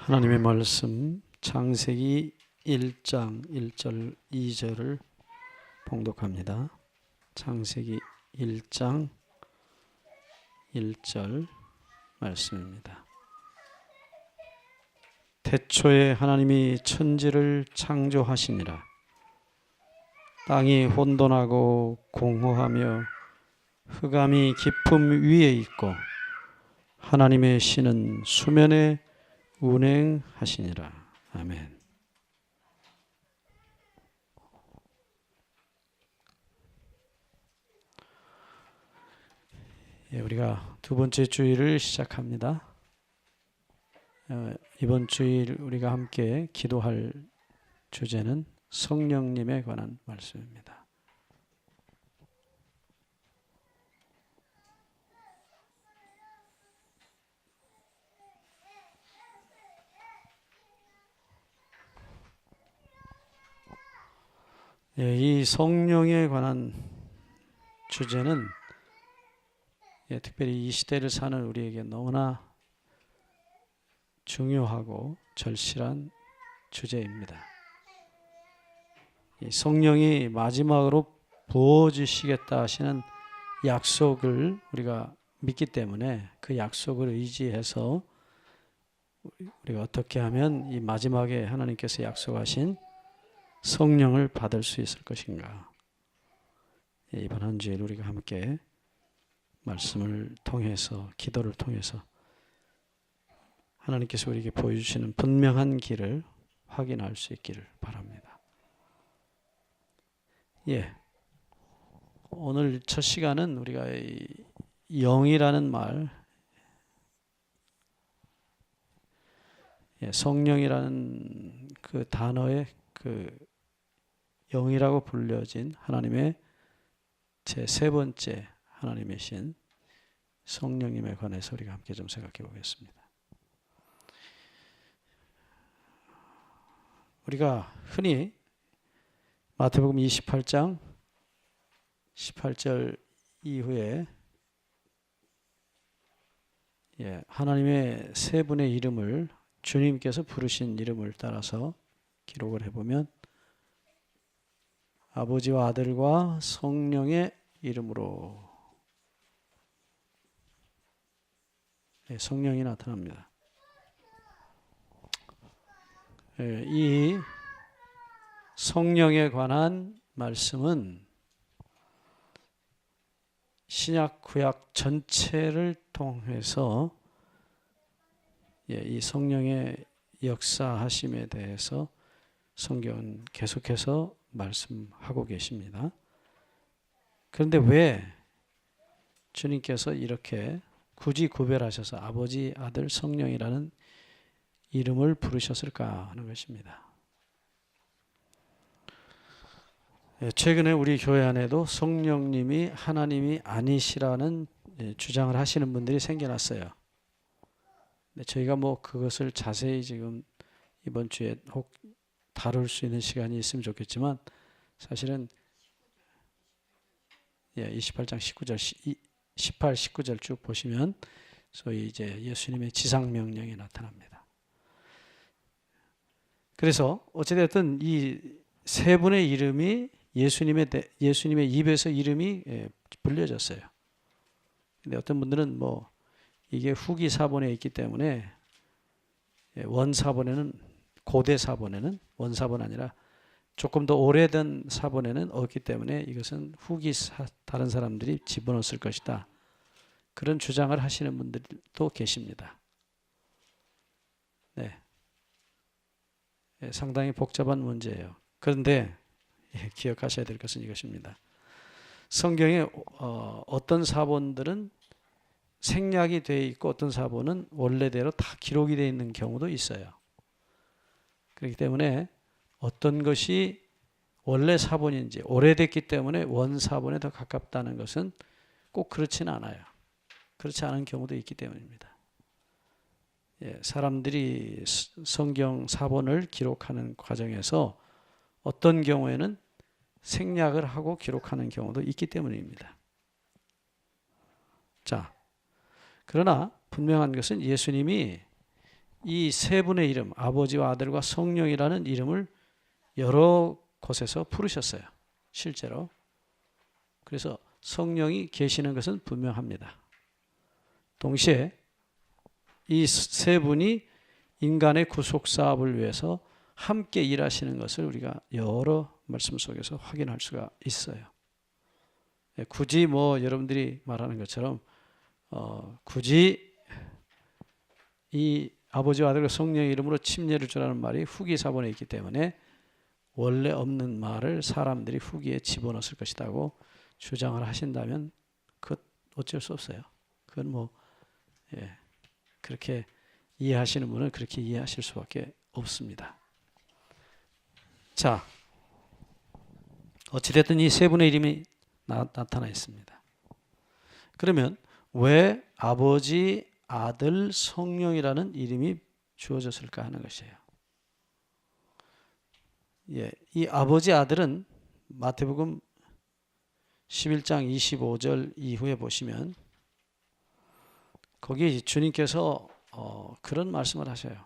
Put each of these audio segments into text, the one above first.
하나님의 말씀 창세기 1장 1절 2절을 봉독합니다. 창세기 1장 1절 말씀입니다. 태초에 하나님이 천지를 창조하시니라. 땅이 혼돈하고 공허하며 흑암이 깊음 위에 있고 하나님의 신은 수면에 운행하시니라. 아멘. 우리가 두 번째 주일을 시작합니다. 이번 주일 우리가 함께 기도할 주제는 성령님에 관한 말씀입니다. 이 성령에 관한 주제는 특별히 이 시대를 사는 우리에게 너무나 중요하고 절실한 주제입니다. 이 성령이 마지막으로 부어주시겠다 하시는 약속을 우리가 믿기 때문에 그 약속을 의지해서 우리가 어떻게 하면 이 마지막에 하나님께서 약속하신 성령을 받을 수 있을 것인가. 이번 한 주일 우리가 함께 말씀을 통해서 기도를 통해서 하나님께서 우리에게 보여주시는 분명한 길을 확인할 수 있기를 바랍니다. 오늘 첫 시간은 우리가 이 영이라는 말, 성령이라는 그 단어의 그 영이라고 불려진 하나님의 제 세 번째 하나님의 신 성령님에 관해서 우리가 함께 좀 생각해 보겠습니다. 우리가 흔히 마태복음 28장 18절 이후에 하나님의 세 분의 이름을 주님께서 부르신 이름을 따라서 기록을 해보면 아버지와 아들과 성령의 이름으로 성령이 나타납니다. 이 성령에 관한 말씀은 신약 구약 전체를 통해서 이 성령의 역사하심에 대해서 성경은 계속해서 말씀하고 계십니다. 그런데 왜 주님께서 이렇게 굳이 구별하셔서 아버지, 아들, 성령이라는 이름을 부르셨을까 하는 것입니다. 최근에 우리 교회 안에도 성령님이 하나님이 아니시라는 주장을 하시는 분들이 생겨났어요. 저희가 그것을 자세히 지금 이번 주에 혹 다룰 수 있는 시간이 있으면 좋겠지만 사실은 28장 19절, 18, 19절 쭉 보시면 소위 이제 예수님의 지상 명령이 나타납니다. 그래서 어찌됐든 이 세 분의 이름이 예수님의 입에서 이름이 불려졌어요. 근데 어떤 분들은 이게 후기 사본에 있기 때문에 원사본에는 고대 사본에는 원사본 아니라 조금 더 오래된 사본에는 없기 때문에 이것은 다른 사람들이 집어넣었을 것이다. 그런 주장을 하시는 분들도 계십니다. 상당히 복잡한 문제예요. 그런데 기억하셔야 될 것은 이것입니다. 성경에 어떤 사본들은 생략이 되어 있고 어떤 사본은 원래대로 다 기록이 되어 있는 경우도 있어요. 그렇기 때문에 어떤 것이 원래 사본인지 오래됐기 때문에 원사본에 더 가깝다는 것은 꼭 그렇지는 않아요. 그렇지 않은 경우도 있기 때문입니다. 사람들이 성경 사본을 기록하는 과정에서 어떤 경우에는 생략을 하고 기록하는 경우도 있기 때문입니다. 자, 그러나 분명한 것은 예수님이 이 세 분의 이름, 아버지와 아들과 성령이라는 이름을 여러 곳에서 부르셨어요. 실제로. 그래서 성령이 계시는 것은 분명합니다. 동시에 이 세 분이 인간의 구속 사업을 위해서 함께 일하시는 것을 우리가 여러 말씀 속에서 확인할 수가 있어요. 굳이 뭐 여러분들이 말하는 것처럼 굳이 이 아버지와 아들과 성령의 이름으로 침례를 주라는 말이 후기 사본에 있기 때문에 원래 없는 말을 사람들이 후기에 집어넣었을 것이라고 주장을 하신다면 그것 어쩔 수 없어요. 그건 뭐 그렇게 이해하시는 분은 그렇게 이해하실 수밖에 없습니다. 자, 어찌됐든 이 세 분의 이름이 나타나 있습니다. 그러면 왜 아버지, 아들, 성령이라는 이름이 주어졌을까 하는 것이에요. 이 아버지, 아들은 마태복음 11장 25절 이후에 보시면 거기 주님께서 그런 말씀을 하셔요.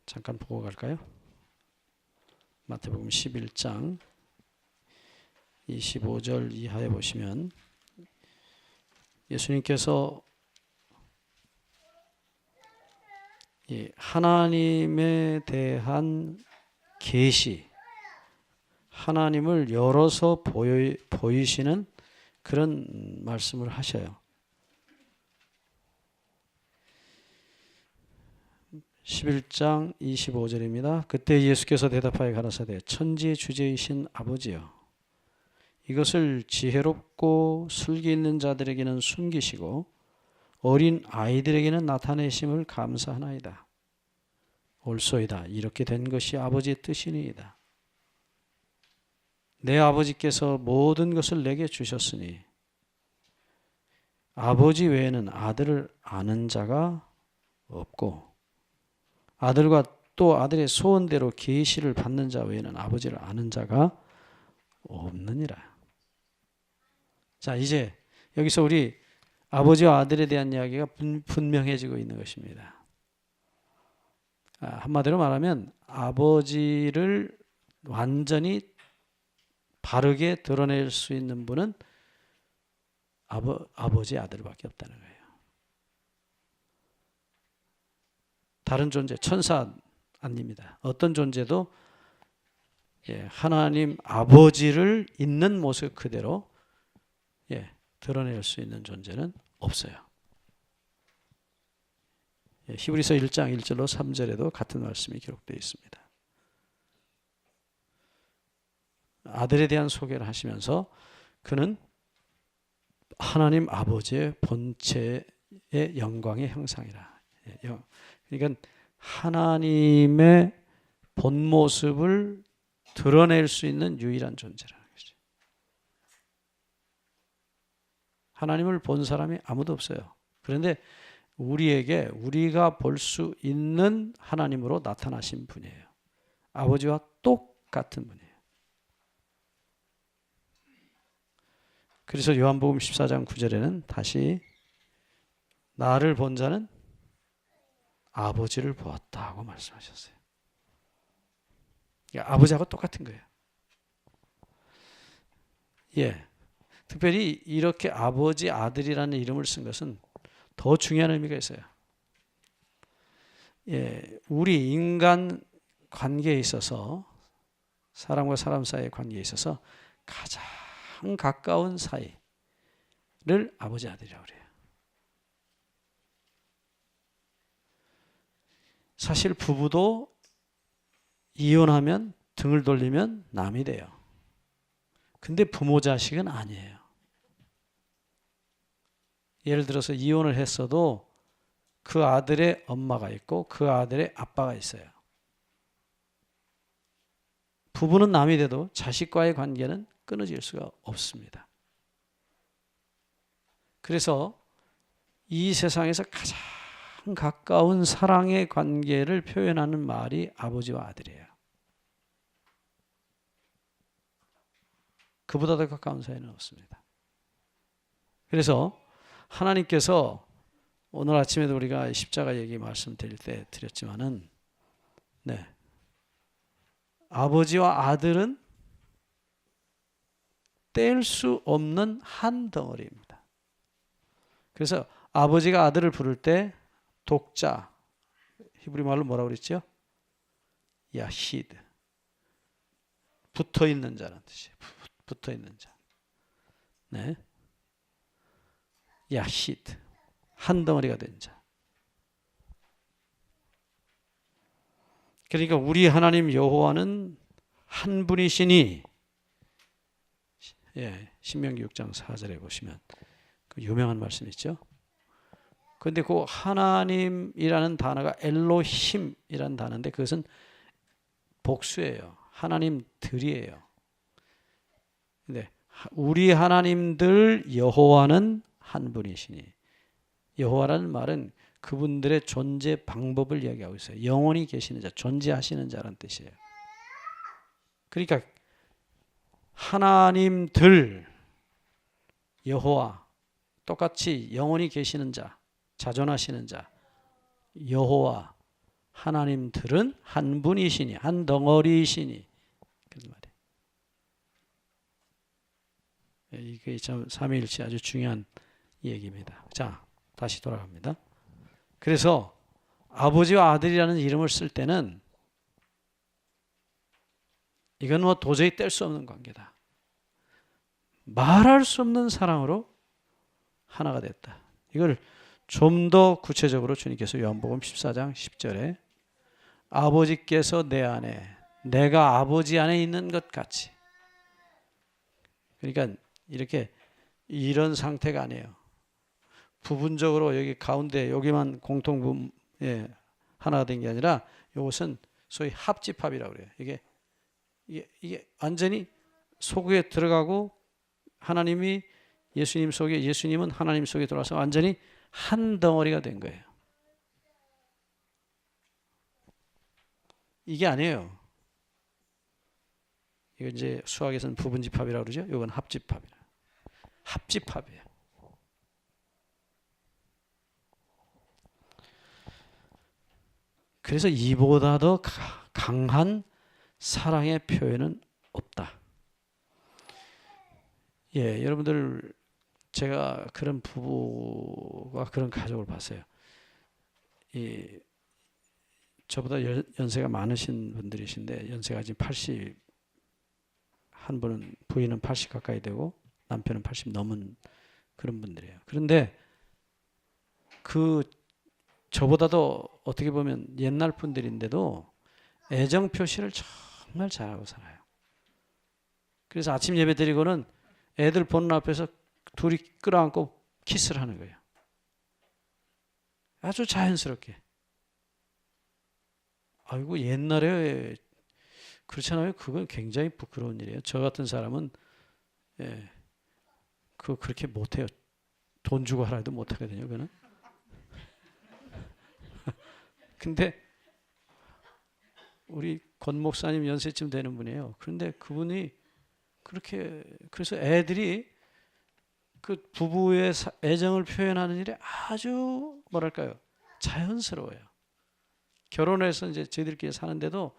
잠깐 보고 갈까요? 마태복음 11장 25절 이하에 보시면 예수님께서 하나님에 대한 계시, 하나님을 열어서 보이시는 그런 말씀을 하셔요. 11장 25절입니다. 그때 예수께서 대답하여 가라사대 천지의 주제이신 아버지여 이것을 지혜롭고 슬기 있는 자들에게는 숨기시고 어린 아이들에게는 나타내심을 감사하나이다. 옳소이다. 이렇게 된 것이 아버지의 뜻이니이다. 내 아버지께서 모든 것을 내게 주셨으니 아버지 외에는 아들을 아는 자가 없고 아들과 또 아들의 소원대로 계시를 받는 자 외에는 아버지를 아는 자가 없느니라. 자, 이제 여기서 우리 아버지와 아들에 대한 이야기가 분명해지고 있는 것입니다. 한마디로 말하면 아버지를 완전히 바르게 드러낼 수 있는 분은 아버지, 아들밖에 없다는 거예요. 다른 존재, 천사 아닙니다. 어떤 존재도 하나님 아버지를 있는 모습 그대로 드러낼 수 있는 존재는 없어요. 히브리서 1장 1절로 3절에도 같은 말씀이 기록되어 있습니다. 아들에 대한 소개를 하시면서 그는 하나님 아버지의 본체의 영광의 형상이라. 그러니까 하나님의 본 모습을 드러낼 수 있는 유일한 존재라는 거죠. 하나님을 본 사람이 아무도 없어요. 그런데 우리가 볼 수 있는 하나님으로 나타나신 분이에요. 아버지와 똑같은 분이에요. 그래서 요한복음 14장 9절에는 다시 나를 본 자는 아버지를 보았다고 말씀하셨어요. 아버지하고 똑같은 거예요. 특별히 이렇게 아버지, 아들이라는 이름을 쓴 것은 더 중요한 의미가 있어요. 우리 인간 관계에 있어서 사람과 사람 사이의 관계에 있어서 가장 가까운 사이를 아버지, 아들이라고 그래요. 사실 부부도 이혼하면 등을 돌리면 남이 돼요. 근데 부모 자식은 아니에요. 예를 들어서 이혼을 했어도 그 아들의 엄마가 있고 그 아들의 아빠가 있어요. 부부는 남이 돼도 자식과의 관계는 끊어질 수가 없습니다. 그래서 이 세상에서 가장 가까운 사랑의 관계를 표현하는 말이 아버지와 아들이에요. 그보다 더 가까운 사이는 없습니다. 그래서 하나님께서 오늘 아침에도 우리가 십자가 얘기 말씀드릴 때 드렸지만은, 네, 아버지와 아들은 뗄 수 없는 한 덩어리입니다. 그래서 아버지가 아들을 부를 때 독자, 히브리 말로 뭐라고 그랬죠? 야히드, 붙어 있는 자라는 뜻이에요. 붙어 있는 자. 네, 야히드, 한 덩어리가 된 자. 그러니까 우리 하나님 여호와는 한 분이시니, 예, 신명기 6장 4절에 보시면 그 유명한 말씀 있죠. 그런데 그 하나님이라는 단어가 엘로힘이라는 단어인데 그것은 복수예요. 하나님들이에요. 근데 우리 하나님들 여호와는 한 분이시니, 여호와라는 말은 그분들의 존재 방법을 이야기하고 있어요. 영원히 계시는 자, 존재하시는 자라는 뜻이에요. 그러니까 하나님들 여호와, 똑같이 영원히 계시는 자, 자존하시는 자 여호와 하나님들은 한 분이시니, 한 덩어리이시니, 그런 말이에요. 이게 참 삼위일체 아주 중요한 얘기입니다. 자, 다시 돌아갑니다. 그래서 아버지와 아들이라는 이름을 쓸 때는 이건 뭐 도저히 뗄 수 없는 관계다. 말할 수 없는 사랑으로 하나가 됐다. 이걸 좀 더 구체적으로 주님께서 요한복음 14장 10절에 아버지께서 내 안에, 내가 아버지 안에 있는 것 같이. 그러니까 이렇게 이런 상태가 아니에요. 부분적으로 여기 가운데 여기만 공통 하나가 된 게 아니라 이것은 소위 합집합이라고 그래요. 이게 완전히 속에 들어가고 하나님이 예수님 속에, 예수님은 하나님 속에 들어와서 완전히 한 덩어리가 된 거예요. 이게 아니에요. 이거 이제 수학에서는 부분집합이라고 그러죠. 이건 합집합이에요. 합집합이에요. 그래서 이보다 더 강한 사랑의 표현은 없다. 예, 여러분들 제가 그런 부부가 그런 가족을 봤어요. 저보다 연세가 많으신 분들이신데 연세가 지금 80, 한 분은 부인은 80 가까이 되고 남편은 80 넘은 그런 분들이에요. 그런데 저보다도 어떻게 보면 옛날 분들인데도 애정 표시를 정말 잘하고 살아요. 그래서 아침 예배 드리고는 애들 보는 앞에서 둘이 끌어안고 키스를 하는 거예요. 아주 자연스럽게. 아이고, 옛날에 그렇잖아요. 그건 굉장히 부끄러운 일이에요. 저 같은 사람은 그거 그렇게 못해요. 돈 주고 하라 해도 못하거든요. 그거는. 근데 우리 권 목사님 연세쯤 되는 분이에요. 그런데 그분이 그렇게, 그래서 애들이 그 부부의 애정을 표현하는 일이 아주 뭐랄까요, 자연스러워요. 결혼해서 이제 저희들끼리 사는데도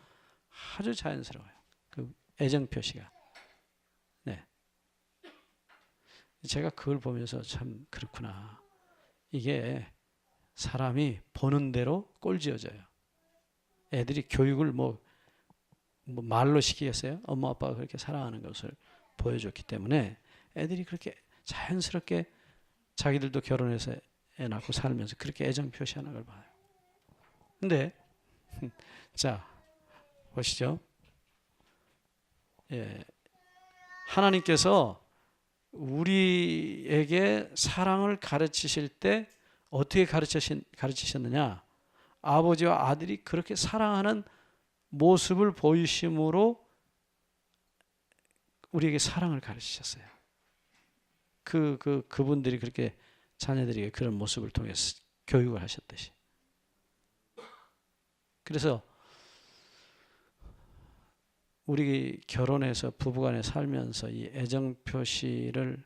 아주 자연스러워요. 그 애정 표시가. 네. 제가 그걸 보면서 참 그렇구나. 이게 사람이 보는 대로 꼴지어져요. 애들이 교육을 뭐 말로 시키겠어요? 엄마 아빠가 그렇게 사랑하는 것을 보여줬기 때문에 애들이 그렇게 자연스럽게 자기들도 결혼해서 애 낳고 살면서 그렇게 애정 표시하는 걸 봐요. 근데 자, 보시죠. 예, 하나님께서 우리에게 사랑을 가르치실 때 어떻게 가르치셨느냐? 아버지와 아들이 그렇게 사랑하는 모습을 보이심으로 우리에게 사랑을 가르치셨어요. 그분들이 그렇게 자녀들에게 그런 모습을 통해서 교육을 하셨듯이. 그래서 우리 결혼해서 부부간에 살면서 이 애정 표시를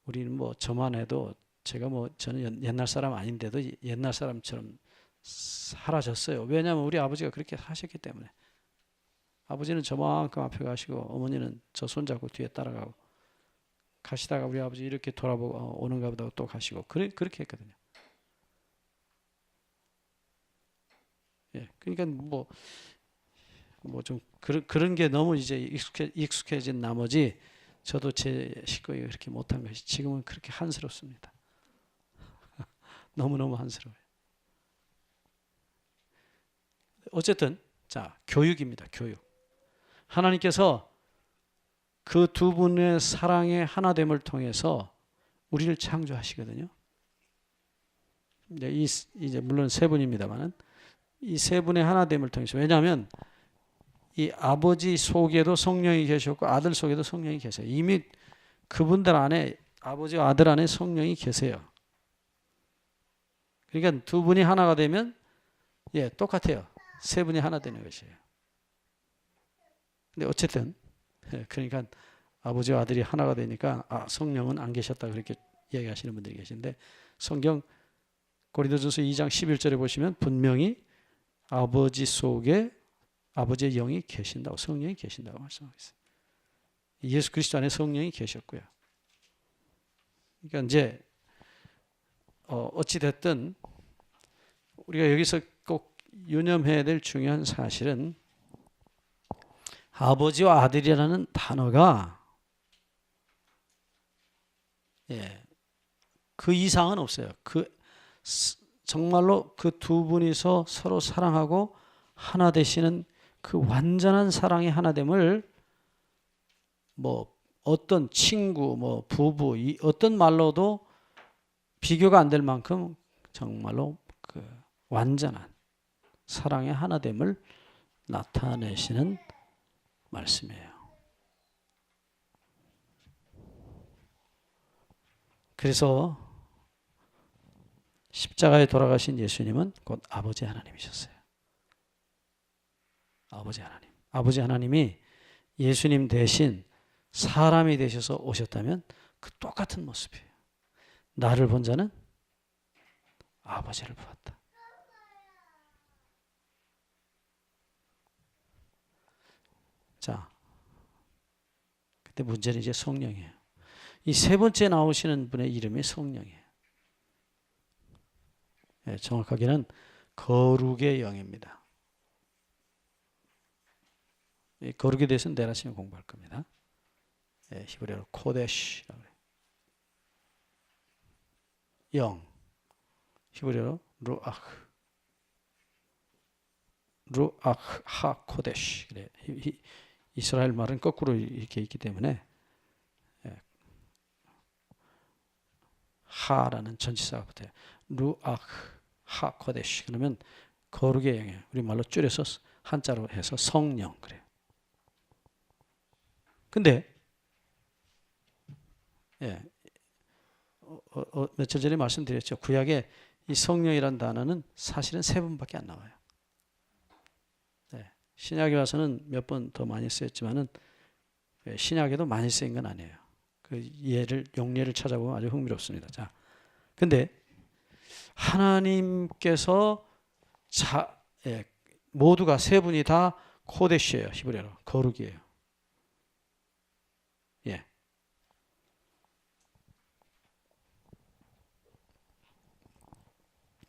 우리는 뭐 저만 해도 제가 뭐 저는 옛날 사람 아닌데도 옛날 사람처럼 사라졌어요. 왜냐하면 우리 아버지가 그렇게 하셨기 때문에. 아버지는 저만큼 앞에 가시고 어머니는 저 손잡고 뒤에 따라가고 가시다가 우리 아버지 이렇게 돌아보고 오는가 보다 또 가시고 그렇게 했거든요. 예, 그러니까 뭐 좀 그런 게 너무 이제 익숙해진 나머지 저도 제 식구에게 그렇게 못한 것이 지금은 그렇게 한스럽습니다. 너무너무 한스러워요. 어쨌든 자, 교육입니다. 교육. 하나님께서 그 두 분의 사랑의 하나됨을 통해서 우리를 창조하시거든요. 이제 물론 세 분입니다만은 이 세 분의 하나됨을 통해서, 왜냐하면 이 아버지 속에도 성령이 계셨고 아들 속에도 성령이 계세요. 이미 그분들 안에 아버지와 아들 안에 성령이 계세요. 그러니까 두 분이 하나가 되면 똑같아요. 세 분이 하나 되는 것이에요. 근데 어쨌든 그러니까 아버지와 아들이 하나가 되니까 성령은 안 계셨다 그렇게 이야기하시는 분들이 계신데, 성경 고린도전서 2장 11절에 보시면 분명히 아버지 속에 아버지의 영이 계신다고, 성령이 계신다고 말씀하고 있어요. 예수 그리스도 안에 성령이 계셨고요. 그러니까 이제 어찌 됐든 우리가 여기서 꼭 유념해야 될 중요한 사실은 아버지와 아들이라는 단어가 그 이상은 없어요. 정말로 그 두 분이서 서로 사랑하고 하나 되시는 그 완전한 사랑의 하나됨을 뭐 어떤 친구, 뭐 부부, 어떤 말로도 비교가 안 될 만큼 정말로 그 완전한 사랑의 하나됨을 나타내시는 말씀이에요. 그래서 십자가에 돌아가신 예수님은 곧 아버지 하나님이셨어요. 아버지 하나님. 아버지 하나님이 예수님 대신 사람이 되셔서 오셨다면 그 똑같은 모습이에요. 나를 본 자는 아버지를 보았다. 자, 근데 문제는 이제 성령이에요. 이 세 번째 나오시는 분의 이름이 성령이에요. 정확하게는 거룩의 영입니다. 이 거룩에 대해서는 내일 아침에 공부할 겁니다. 히브리어로 코데시라고 해요. 영, 히브리어로 루아흐, 하 코데시. 그래. 이스라엘 말은 거꾸로 이렇게 있기 때문에 하라는 전치사가 붙어요. 루아흐 하 코데시. 그러면 거룩의 영이에요. 우리 말로 줄여서 한자로 해서 성령 그래요. 근데 며칠 전에 말씀드렸죠. 구약에 이 성령이라는 단어는 사실은 세 번밖에 안 나와요. 신약에 와서는 몇 번 더 많이 쓰였지만은 신약에도 많이 쓰인 건 아니에요. 그 용례를 찾아보면 아주 흥미롭습니다. 자, 근데 하나님께서 모두가 세 분이 다 코데시예요. 히브리어로 거룩이에요.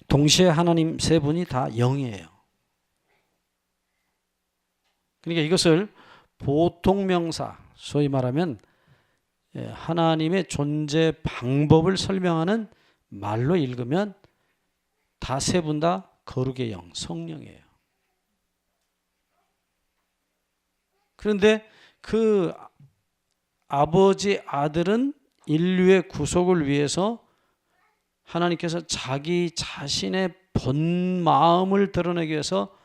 동시에 하나님 세 분이 다 영이에요. 그러니까 이것을 보통명사, 소위 말하면 하나님의 존재 방법을 설명하는 말로 읽으면 다 세 분 다 거룩의 영, 성령이에요. 그런데 그 아버지 아들은 인류의 구속을 위해서 하나님께서 자기 자신의 본 마음을 드러내기 위해서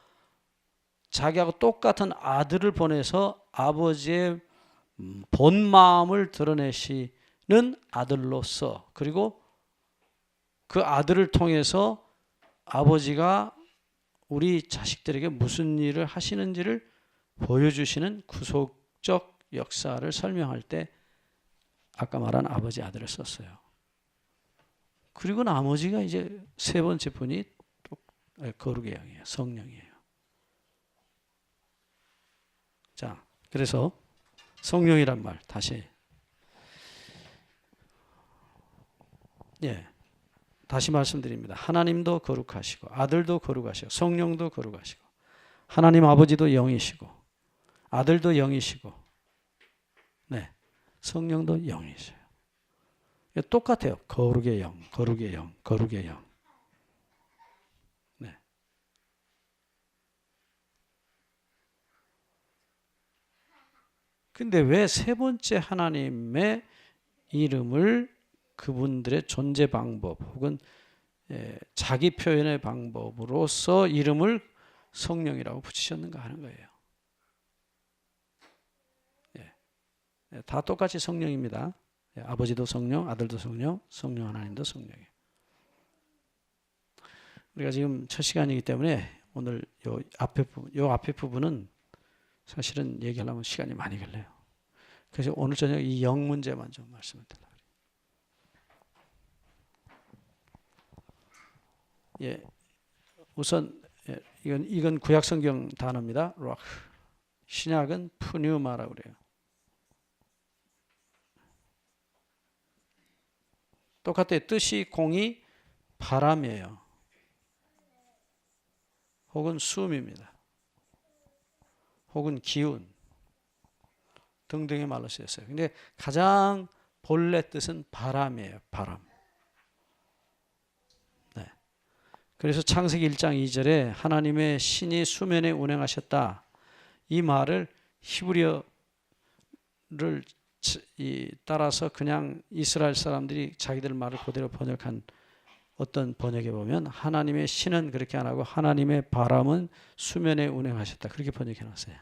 자기하고 똑같은 아들을 보내서 아버지의 본 마음을 드러내시는 아들로서, 그리고 그 아들을 통해서 아버지가 우리 자식들에게 무슨 일을 하시는지를 보여주시는 구속적 역사를 설명할 때 아까 말한 아버지 아들을 썼어요. 그리고 나머지가 이제 세 번째 분이 또 거룩의 영이에요. 성령이에요. 자, 그래서 성령이란 말 다시 다시 말씀드립니다. 하나님도 거룩하시고 아들도 거룩하시고 성령도 거룩하시고 하나님 아버지도 영이시고 아들도 영이시고 성령도 영이세요. 똑같아요. 거룩의 영, 거룩의 영, 거룩의 영. 근데 왜 세 번째 하나님의 이름을 그분들의 존재 방법 혹은 자기 표현의 방법으로서 이름을 성령이라고 붙이셨는가 하는 거예요. 다 똑같이 성령입니다. 아버지도 성령, 아들도 성령, 성령 하나님도 성령이에요. 우리가 지금 첫 시간이기 때문에 오늘 요 앞에 부분은 사실은 얘기하려면 시간이 많이 걸려요. 그래서 오늘 저녁 이 영 문제만 좀 말씀을 드리려고 해요. 우선 이건 구약 성경 단어입니다. 루아흐. 신약은 푸뉴마라고 그래요. 똑같아요. 뜻이 공이 바람이에요. 혹은 숨입니다. 혹은 기운 등등의 말로 쓰였어요. 근데 가장 본래 뜻은 바람이에요. 바람. 그래서 창세기 1장 2절에 하나님의 신이 수면에 운행하셨다. 이 말을 히브리어를 따라서 그냥 이스라엘 사람들이 자기들 말을 그대로 번역한 어떤 번역에 보면 하나님의 신은 그렇게 안 하고 하나님의 바람은 수면에 운행하셨다. 그렇게 번역해 놨어요.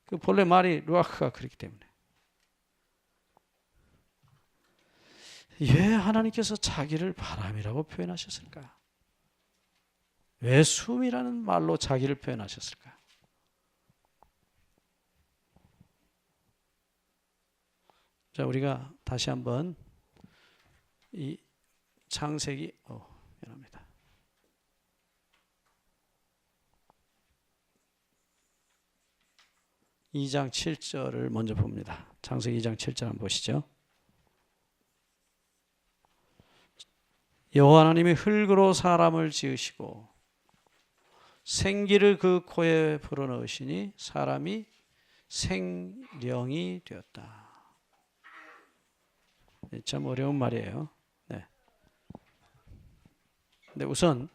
그 본래 말이 루아흐가 그렇기 때문에. 왜 하나님께서 자기를 바람이라고 표현하셨을까? 왜 숨이라는 말로 자기를 표현하셨을까? 자, 우리가 다시 한번 이 창세기 미안합니다. (2장 7절을) 먼저 봅니다. 창세기 2장 7절 한번 보시죠. 여호와 하나님이 흙으로 사람을 지으시고 생기를 그 코에 불어넣으시니 사람이 생령이 되었다. 참 어려운 말이에요. 근데 우선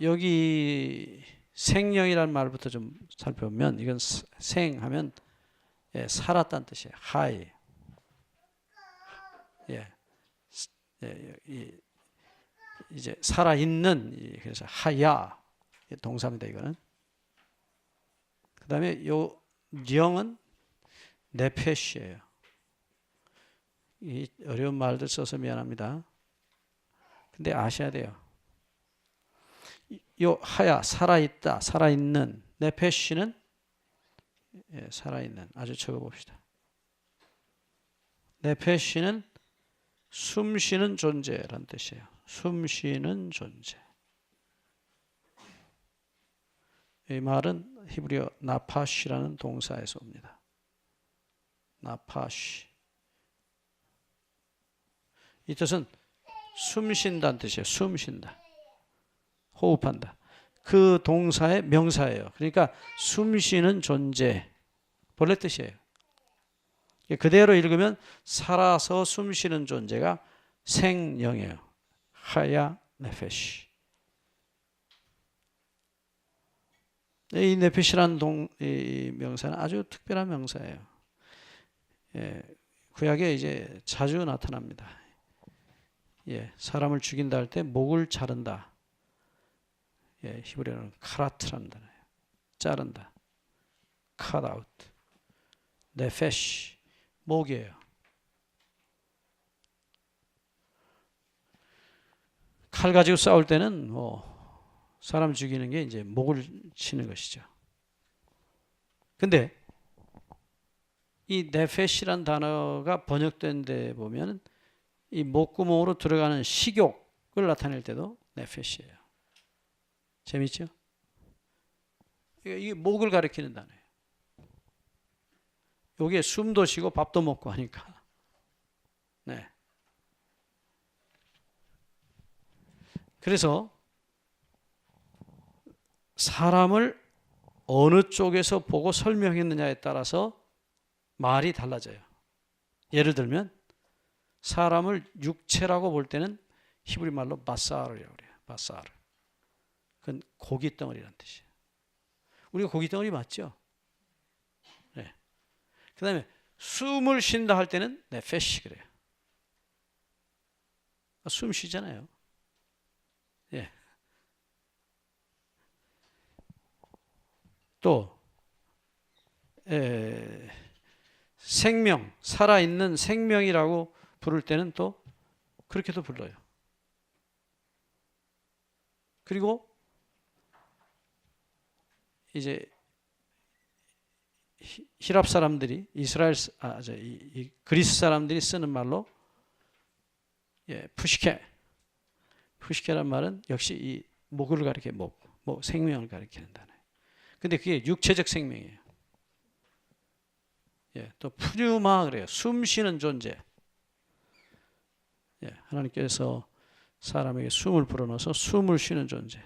여기 생령이라는 말부터 좀 살펴보면 이건 생하면 살았다는 뜻이에요. 하이. 이제 살아있는, 그래서 하야 동사입니다. 이거는. 그 다음에 요 영은 네페시예요. 이 어려운 말들 써서 미안합니다. 근데 아셔야 돼요. 요 하야 살아있다, 살아있는, 네페시는 살아있는. 아주 적어봅시다. 네페시는 숨쉬는 존재란 뜻이에요. 숨쉬는 존재. 이 말은 히브리어 나파시라는 동사에서 옵니다. 나파시. 이 뜻은 숨쉰다는 뜻이에요. 숨쉰다. 호흡한다. 그 동사의 명사예요. 그러니까 숨쉬는 존재. 본래 뜻이에요. 그대로 읽으면 살아서 숨쉬는 존재가 생령이에요. 하야 네페시. 이 네페시라는 이 명사는 아주 특별한 명사예요. 구약에 이제 자주 나타납니다. 사람을 죽인다 할 때 목을 자른다. 히브리어는 카라트라는 단어예요. 자른다. cut out. 네페시. 목이에요. 칼 가지고 싸울 때는 사람 죽이는 게 이제 목을 치는 것이죠. 근데 이 네페시란 단어가 번역된 데 보면 이 목구멍으로 들어가는 식욕을 나타낼 때도 네페시예요. 재밌죠? 이게 목을 가리키는 단어예요. 여기에 숨도 쉬고 밥도 먹고 하니까. 네. 그래서 사람을 어느 쪽에서 보고 설명했느냐에 따라서 말이 달라져요. 예를 들면 사람을 육체라고 볼 때는 히브리 말로 바사르라고 그래요. 바사르. 그건 고기 덩어리라는 뜻이에요. 우리가 고기 덩어리 맞죠? 네. 그 다음에 숨을 쉰다 할 때는 네페시 그래요. 숨 쉬잖아요. 예. 또 생명, 살아있는 생명이라고 부를 때는 또 그렇게도 불러요. 그리고 이제 히랍 사람들이 그리스 사람들이 쓰는 말로 푸시케란 말은 역시 이 목을 가리켜 목 생명을 가리키는 단어예요. 근데 그게 육체적 생명이에요. 또 푸뉴마 그래요. 숨 쉬는 존재. 하나님께서 사람에게 숨을 불어넣어서 숨을 쉬는 존재.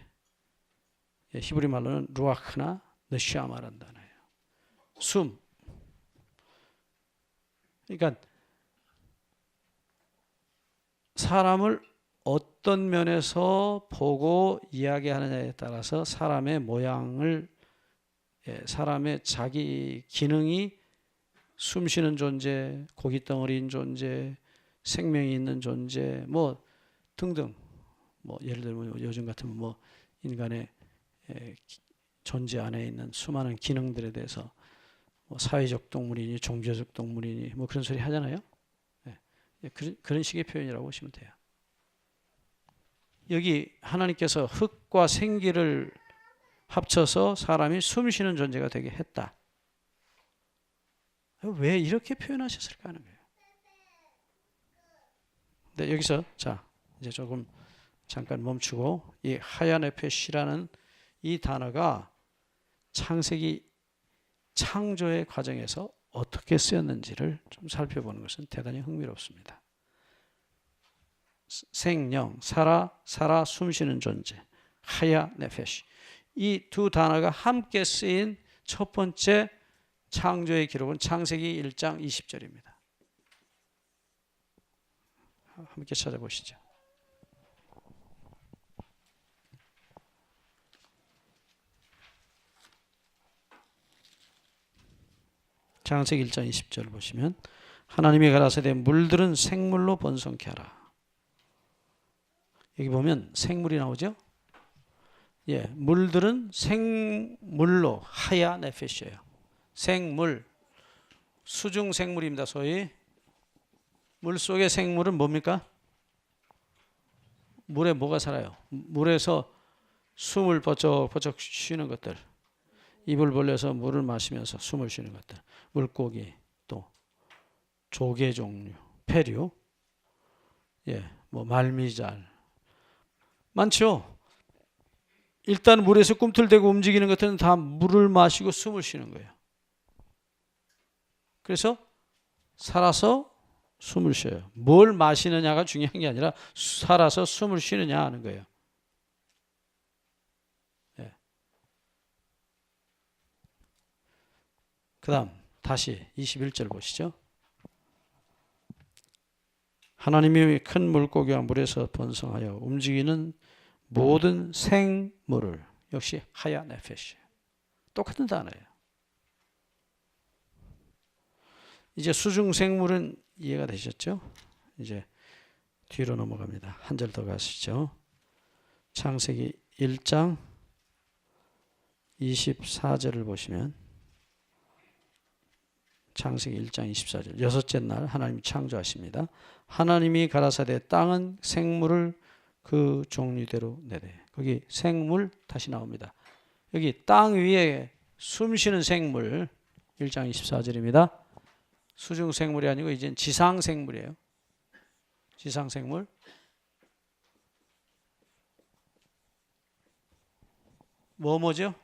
히브리 말로는 루아크나 느샤마란 단어예요. 숨. 그러니까 사람을 어떤 면에서 보고 이야기하느냐에 따라서 사람의 모양을 사람의 자기 기능이 숨 쉬는 존재, 고기 덩어리인 존재, 생명이 있는 존재, 뭐 등등. 뭐 예를 들면 요즘 같으면 뭐 인간의 존재 안에 있는 수많은 기능들에 대해서 뭐 사회적 동물이니 종교적 동물이니 뭐 그런 소리 하잖아요. 그런 식의 표현이라고 보시면 돼요. 여기 하나님께서 흙과 생기를 합쳐서 사람이 숨 쉬는 존재가 되게 했다. 왜 이렇게 표현하셨을까 하는 거예요. 근데 여기서 자 이제 조금 잠깐 멈추고 이 하야네페시라는 이 단어가 창세기 창조의 과정에서 어떻게 쓰였는지를 좀 살펴보는 것은 대단히 흥미롭습니다. 생명, 살아 숨쉬는 존재, 하야 네페시. 이 두 단어가 함께 쓰인 첫 번째 창조의 기록은 창세기 1장 20절입니다. 함께 찾아보시죠. 창세기 1장 20절 보시면 하나님이 가라사대 물들은 생물로 번성케 하라. 여기 보면 생물이 나오죠? 물들은 생물로 하야 네페시예요. 생물, 수중 생물입니다. 소위 물속의 생물은 뭡니까? 물에 뭐가 살아요? 물에서 숨을 버쩍버쩍 쉬는 것들, 입을 벌려서 물을 마시면서 숨을 쉬는 것들, 물고기, 또 조개 종류, 페류, 뭐 말미잘 많죠. 일단 물에서 꿈틀대고 움직이는 것들은 다 물을 마시고 숨을 쉬는 거예요. 그래서 살아서 숨을 쉬어요. 뭘 마시느냐가 중요한 게 아니라 살아서 숨을 쉬느냐 하는 거예요. 그 다음 다시 21절 보시죠. 하나님이 큰 물고기와 물에서 번성하여 움직이는 모든 생물을 역시 하야 네페시. 똑같은 단어예요. 이제 수중 생물은 이해가 되셨죠? 이제 뒤로 넘어갑니다. 한 절 더 가시죠. 창세기 1장 24절을 보시면 창세기 1장 24절 여섯째 날 하나님이 창조하십니다. 하나님이 가라사대 땅은 생물을 그 종류대로 내되. 거기 생물 다시 나옵니다. 여기 땅 위에 숨쉬는 생물 1장 24절입니다. 수중생물이 아니고 이젠 지상생물이에요. 지상생물. 뭐죠?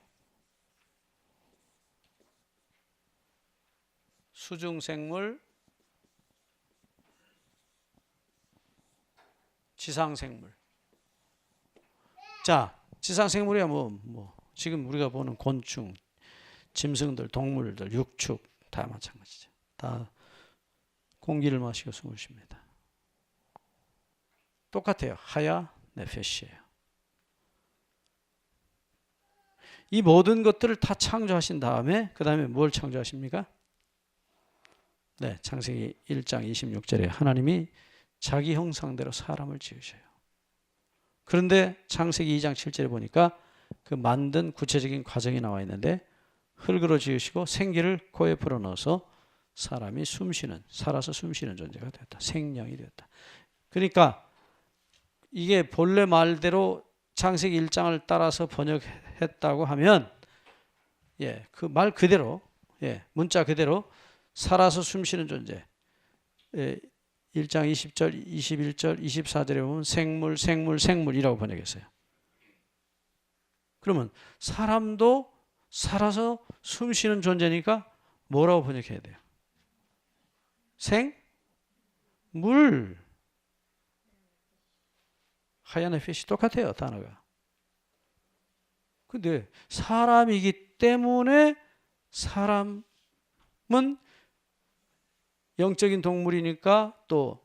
수중생물, 지상생물. 자, 지상생물이야 지금 우리가 보는 곤충, 짐승들, 동물들, 육축 다 마찬가지죠. 다 공기를 마시고 숨을 쉽니다. 똑같아요. 하야 네페시예요. 이 모든 것들을 다 창조하신 다음에 그 다음에 뭘 창조하십니까? 네, 창세기 1장 26절에 하나님이 자기 형상대로 사람을 지으셔요. 그런데 창세기 2장 7절에 보니까 그 만든 구체적인 과정이 나와 있는데 흙으로 지으시고 생기를 코에 불어넣어서 사람이 숨쉬는, 살아서 숨쉬는 존재가 되었다. 생명이 되었다. 그러니까 이게 본래 말대로 창세기 1장을 따라서 번역했다고 하면 그 말 그대로 문자 그대로 살아서 숨쉬는 존재 1장 20절, 21절, 24절에 보면 생물, 생물, 생물이라고 번역했어요. 그러면 사람도 살아서 숨쉬는 존재니까 뭐라고 번역해야 돼요? 생물. 하얀 햇빛이 똑같아요, 단어가. 근데 사람이기 때문에 사람은 영적인 동물이니까 또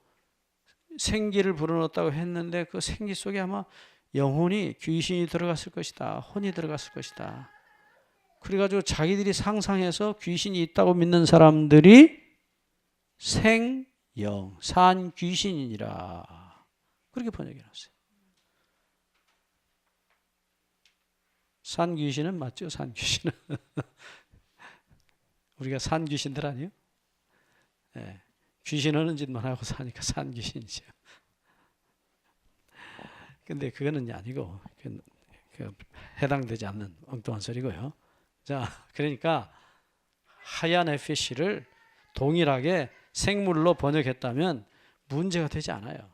생기를 불어넣었다고 했는데 그 생기 속에 아마 영혼이 귀신이 들어갔을 것이다. 혼이 들어갔을 것이다. 그래가지고 자기들이 상상해서 귀신이 있다고 믿는 사람들이 생영, 산 귀신이니라. 그렇게 번역해놨어요. 산 귀신은 맞죠? 산 귀신은. 우리가 산 귀신들 아니에요? 네. 귀신 하는 짓만 하고 사니까 산 귀신이죠. 근데 그거는 아니고 해당되지 않는 엉뚱한 소리고요. 자, 그러니까 하얀 햇빛을 동일하게 생물로 번역했다면 문제가 되지 않아요.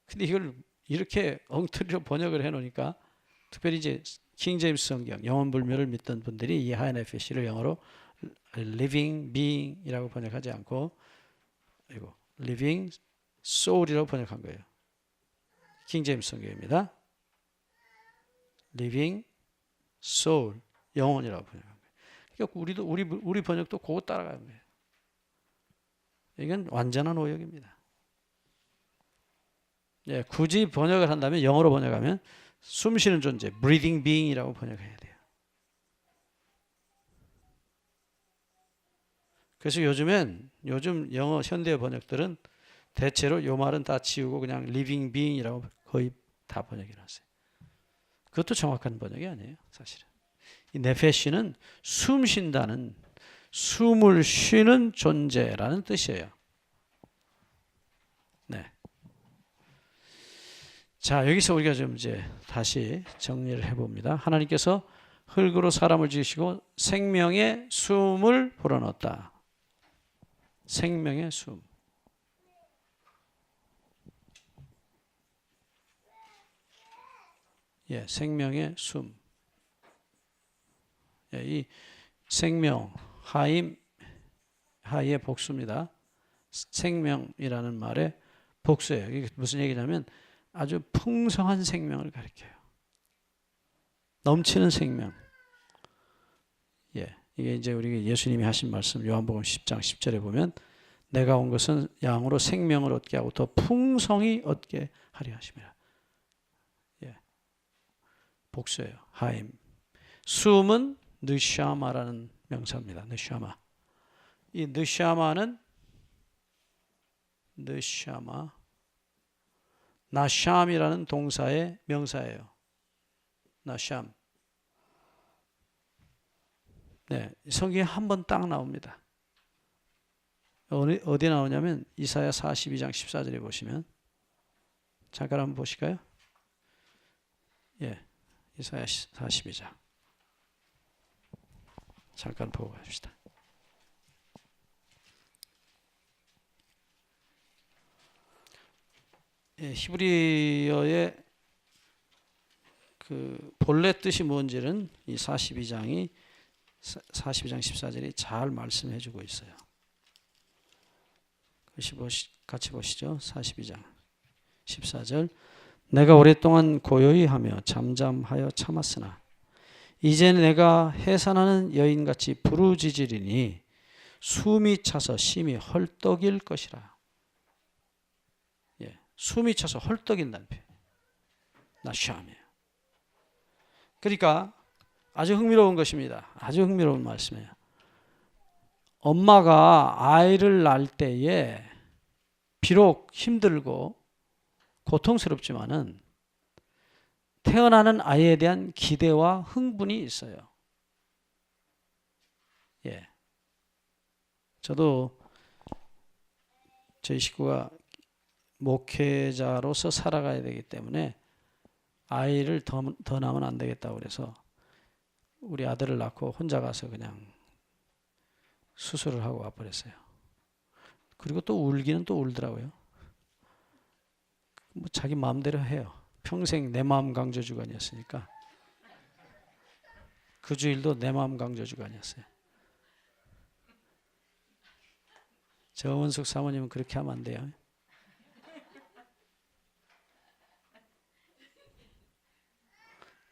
근데 이걸 이렇게 엉터리로 번역을 해놓으니까 특별히 이제 킹제임스 성경 영원 불멸을 믿던 분들이 이 하얀 햇빛을 영어로 living being이라고 번역하지 않고 living soul이라고 번역한 거예요. 킹제임스 성경입니다. living soul 영혼이라고 번역한 거예요. 그러니까 우리 번역도 그거 따라가는 거예요. 이건 완전한 오역입니다. 굳이 번역을 한다면 영어로 번역하면 숨쉬는 존재, breathing being이라고 번역해야 돼요. 그래서 요즘 영어 현대 번역들은 대체로 요 말은 다 지우고 그냥 living being이라고 거의 다 번역해놨어요. 그것도 정확한 번역이 아니에요, 사실은. 이 네페시는 숨 쉰다는, 숨을 쉬는 존재라는 뜻이에요. 네. 자, 여기서 우리가 좀 이제 다시 정리를 해봅니다. 하나님께서 흙으로 사람을 지으시고 생명의 숨을 불어넣었다. 생명의 숨. 생명의 숨. 이 생명, 하이의 복수입니다. 생명이라는 말의 복수예요. 이게 무슨 얘기냐면 아주 풍성한 생명을 가리켜요. 넘치는 생명. 이게 이제 우리가 예수님이 하신 말씀 요한복음 10장 10절에 보면 내가 온 것은 양으로 생명을 얻게 하고 더 풍성히 얻게 하려 하심이라. 복수예요. 하임. 숨은 느샤마라는 명사입니다. 느샤마. 이 느샤마는 나샴이라는 동사의 명사예요. 나샴. 성경에 한 번 딱 나옵니다. 어디 나오냐면 이사야 42장 14절에 보시면 잠깐 한번 보실까요? 이사야 42장 잠깐 보고 갑시다. 히브리어의 그 본래 뜻이 뭔지는 이 42장 14절이 잘 말씀해 주고 있어요. 같이 보시죠. 42장 14절. 내가 오랫동안 고요히 하며 잠잠하여 참았으나 이제 내가 해산하는 여인같이 부르짖으리니 숨이 차서 심히 헐떡일 것이라. 예, 숨이 차서 헐떡인다는 표현. 나시아메요. 그러니까 아주 흥미로운 것입니다. 아주 흥미로운 말씀이에요. 엄마가 아이를 낳을 때에 비록 힘들고 고통스럽지만은 태어나는 아이에 대한 기대와 흥분이 있어요. 예. 저도 저희 식구가 목회자로서 살아가야 되기 때문에 아이를 더 낳으면 안 되겠다고 그래서 우리 아들을 낳고 혼자 가서 그냥 수술을 하고 와버렸어요. 그리고 또 울기는 또 울더라고요. 뭐 자기 마음대로 해요. 평생 내 마음 강조 주간이었으니까. 그 주일도 내 마음 강조 주간이었어요. 정원숙 사모님은 그렇게 하면 안 돼요.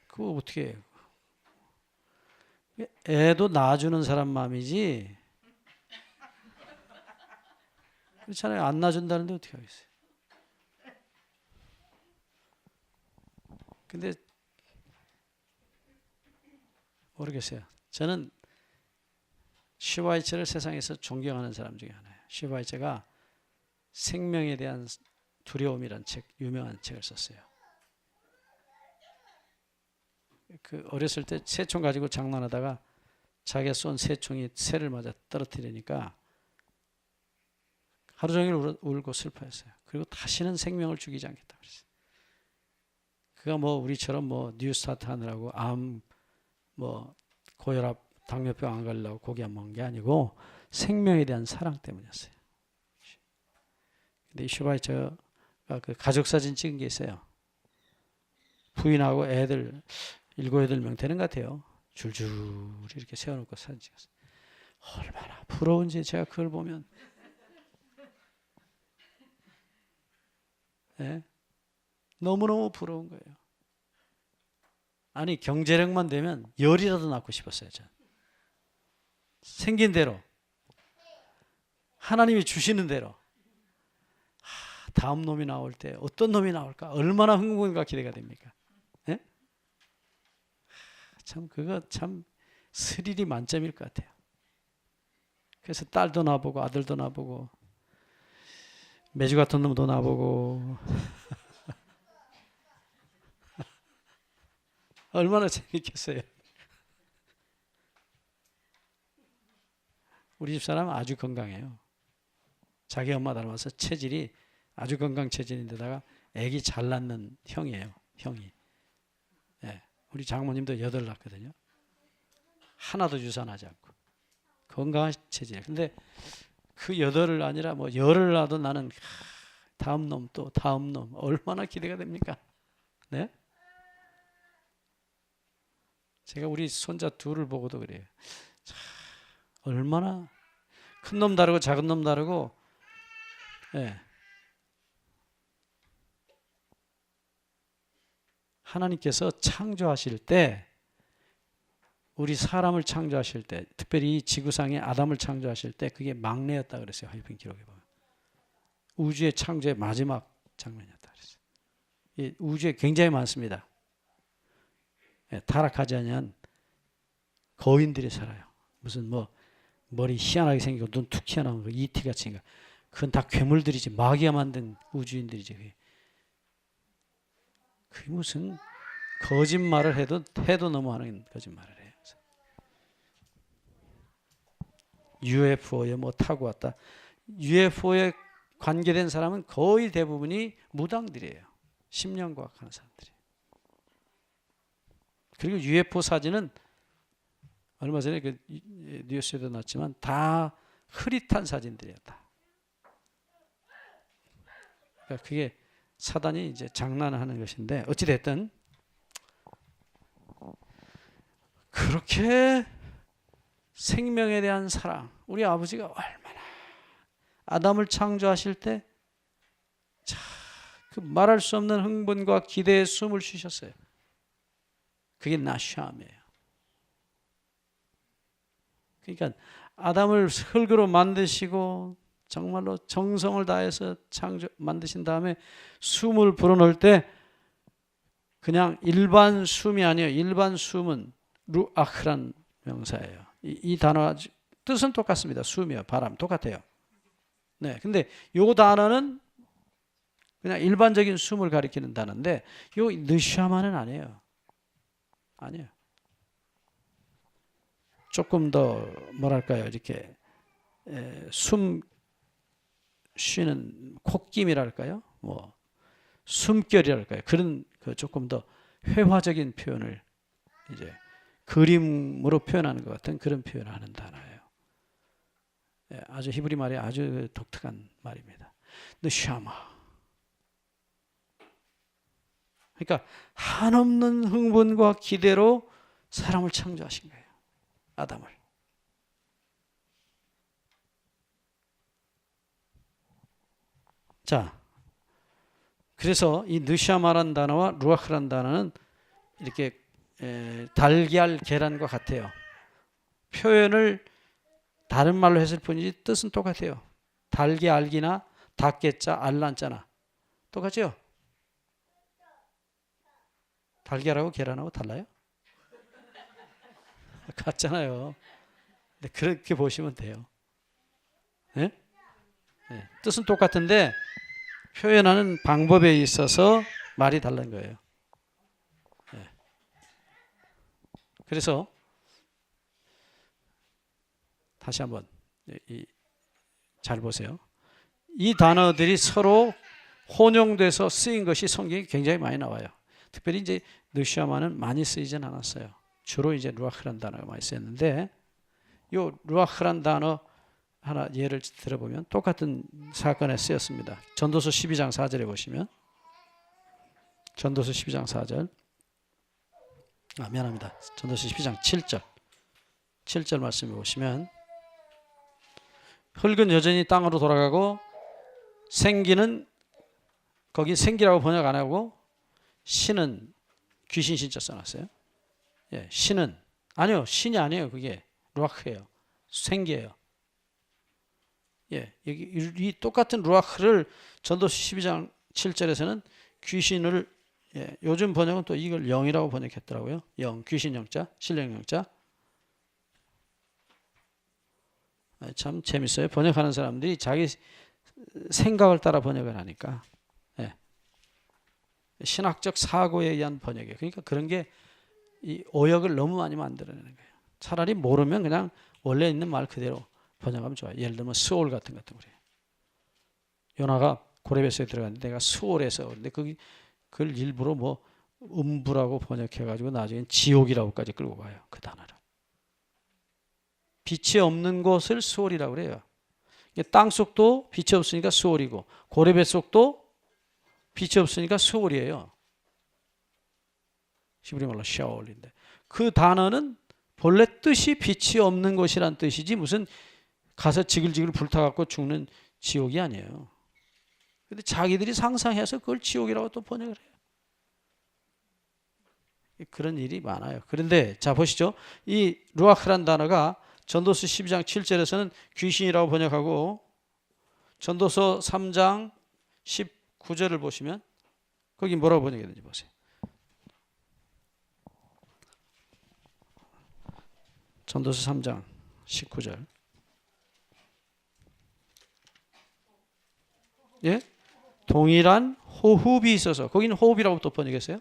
그거 어떻게 해요? 애도 낳아주는 사람 마음이지. 그렇잖아요. 안 낳아준다는데 어떻게 하겠어요? 근데 모르겠어요. 저는 슈바이처를 세상에서 존경하는 사람 중에 하나예요. 슈바이처가 생명에 대한 두려움이란 책, 유명한 책을 썼어요. 그 어렸을 때 새총 가지고 장난하다가 자기가 쏜 새총이 새를 맞아 떨어뜨리니까 하루 종일 울고 슬퍼했어요. 그리고 다시는 생명을 죽이지 않겠다 그랬어요. 그가 뭐 우리처럼 뭐 뉴스타트 하느라고 암, 뭐 고혈압, 당뇨병 안 걸리려고 고기 안 먹은 게 아니고 생명에 대한 사랑 때문이었어요. 근데 이 슈바이처가 그 가족 사진 찍은 게 있어요. 부인하고 애들 7, 8명 되는 것 같아요. 줄줄이 이렇게 세워놓고 사진 찍었어요. 얼마나 부러운지 제가 그걸 보면. 네? 너무너무 부러운 거예요. 아니 경제력만 되면 열이라도 낳고 싶었어요. 저는. 생긴 대로 하나님이 주시는 대로 다음 놈이 나올 때 어떤 놈이 나올까 얼마나 흥분과 기대가 됩니까? 네? 참 그거 참 스릴이 만점일 것 같아요. 그래서 딸도 나보고 아들도 나보고 매주 같은 놈도 나보고 얼마나 재밌겠어요. 우리 집사람은 아주 건강해요. 자기 엄마 닮아서 체질이 아주 건강 체질인데다가 애기 잘 낳는 형이에요. 형이. 네. 우리 장모님도 8 낳거든요. 하나도 유산하지 않고 건강한 체질이에요. 근데 그 8을 아니라 뭐 10을 낳아도 나는 다음 놈 또 다음 놈 얼마나 기대가 됩니까? 네? 제가 우리 손자 2을 보고도 그래요. 자, 얼마나 큰 놈 다르고 작은 놈 다르고 네. 하나님께서 창조하실 때 우리 사람을 창조하실 때 특별히 지구상의 아담을 창조하실 때 그게 막내였다 그랬어요. 하이픈 기록에 보면. 우주의 창조의 마지막 장면이었다 그랬어요. 이 우주에 굉장히 많습니다. 타락하지 않은 거인들이 살아요. 무슨 뭐 머리 희한하게 생기고 눈 툭 튀어나온 거 ET 같이 생겨. 그건 다 괴물들이지 마귀가 만든 우주인들이지. 그게 무슨 거짓말을 해도 너무하는 거짓말을 해요. UFO에 뭐 타고 왔다. UFO에 관계된 사람은 거의 대부분이 무당들이에요. 심령과학 하는 사람들이. 그리고 UFO 사진은 얼마 전에 그 뉴스에도 났지만 다 흐릿한 사진들이었다. 그러니까 그게 사단이 이제 장난을 하는 것인데 어찌 됐든 그렇게 생명에 대한 사랑, 우리 아버지가 얼마나 아담을 창조하실 때 그 말할 수 없는 흥분과 기대에 숨을 쉬셨어요. 그게 나샴이에요. 그러니까 아담을 흙으로 만드시고 정말로 정성을 다해서 만드신 다음에 숨을 불어넣을 때 그냥 일반 숨이 아니에요. 일반 숨은 루아흐란 명사예요. 이 단어 뜻은 똑같습니다. 숨이요, 바람 똑같아요. 네, 근데 요 단어는 그냥 일반적인 숨을 가리키는 단어인데 요 느샤마는 아니에요. 아니에요. 조금 더 뭐랄까요, 이렇게 숨 쉬는 콧김이랄까요, 뭐 숨결이랄까요, 그런 그 조금 더 회화적인 표현을 이제 그림으로 표현하는 것 같은 그런 표현을 하는 단어예요. 아주 히브리 말이 아주 독특한 말입니다. 느샤마. 그러니까 한없는 흥분과 기대로 사람을 창조하신 거예요. 아담을. 자, 그래서 이 느샤마란 단어와 루아흐란 단어는 이렇게 달걀 계란과 같아요. 표현을 다른 말로 했을 뿐이지 뜻은 똑같아요. 달개 알기나 닭개자 알란자나 똑같죠? 달걀하고 계란하고 달라요? 같잖아요. 근데 그렇게 보시면 돼요. 네? 네. 뜻은 똑같은데 표현하는 방법에 있어서 말이 다른 거예요. 네. 그래서 다시 한번 잘 보세요. 이 단어들이 서로 혼용돼서 쓰인 것이 성경에 굉장히 많이 나와요. 특별히 이제 느샤마는 많이 쓰이진 않았어요. 주로 이제 루아흐란 단어가 많이 쓰였는데 요 루아흐란 단어 하나 예를 들어보면 똑같은 사건에 쓰였습니다. 전도서 12장 4절에 보시면 전도서 12장 4절 미안합니다. 전도서 12장 7절 말씀에 보시면 흙은 여전히 땅으로 돌아가고 생기는 거기 생기라고 번역 안 하고 신은 귀신 신자 써놨어요. 예, 신은 아니요, 신이 아니에요. 그게 루아흐예요. 생기예요. 예, 여기 이 똑같은 루아흐를 전도서 12장 7절에서는 귀신을 요즘 번역은 또 이걸 영이라고 번역했더라고요. 영, 귀신 영자, 신령 영자. 참 재밌어요. 번역하는 사람들이 자기 생각을 따라 번역을 하니까. 신학적 사고에 의한 번역이에요. 그러니까 그런 게 이 오역을 너무 많이 만들어내는 거예요. 차라리 모르면 그냥 원래 있는 말 그대로 번역하면 좋아요. 예를 들면 스올 같은 것도 그래요. 요나가 고레베스에 들어갔는데 내가 스올에서 근데 그걸 일부러 뭐 음부라고 번역해가지고 나중엔 지옥이라고까지 끌고 가요. 그 단어를. 빛이 없는 곳을 스올이라고 그래요. 땅 속도 빛이 없으니까 스올이고 고레베 속도 빛이 없으니까 스올이에요. 히브리 말로 샤올인데 그 단어는 본래 뜻이 빛이 없는 곳이란 뜻이지 무슨 가서 지글지글 불타갖고 죽는 지옥이 아니에요. 근데 자기들이 상상해서 그걸 지옥이라고 또 번역을 해요. 그런 일이 많아요. 그런데 자 보시죠. 이 루아흐란 단어가 전도서 12장 7절에서는 귀신이라고 번역하고 전도서 3장 19절을 보시면 거기 뭐라고 번역했는지 보세요. 전도서 3장 19절. 예? 동일한 호흡이 있어서 거기는 호흡이라고 또 번역했어요.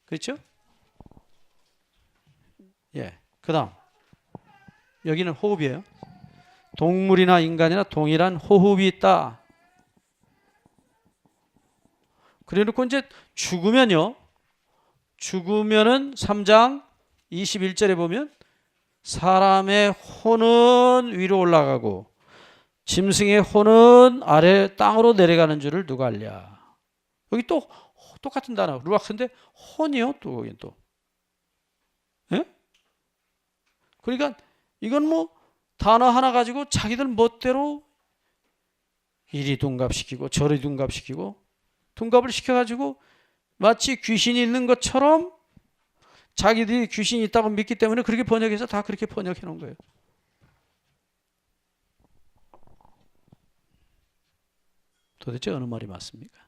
그렇죠? 예. 그다음 여기는 호흡이에요. 동물이나 인간이나 동일한 호흡이 있다. 그래놓고 이제 죽으면은 3장 21절에 보면 사람의 혼은 위로 올라가고 짐승의 혼은 아래 땅으로 내려가는 줄을 누가 알랴. 여기 또 똑같은 단어 루아크인데 혼이요. 또 거긴 또. 예? 그러니까 이건 뭐 단어 하나 가지고 자기들 멋대로 이리 둔갑시키고 저리 둔갑시키고 둔갑을 시켜가지고 마치 귀신이 있는 것처럼 자기들이 귀신이 있다고 믿기 때문에 그렇게 번역해서 다 그렇게 번역해 놓은 거예요. 도대체 어느 말이 맞습니까?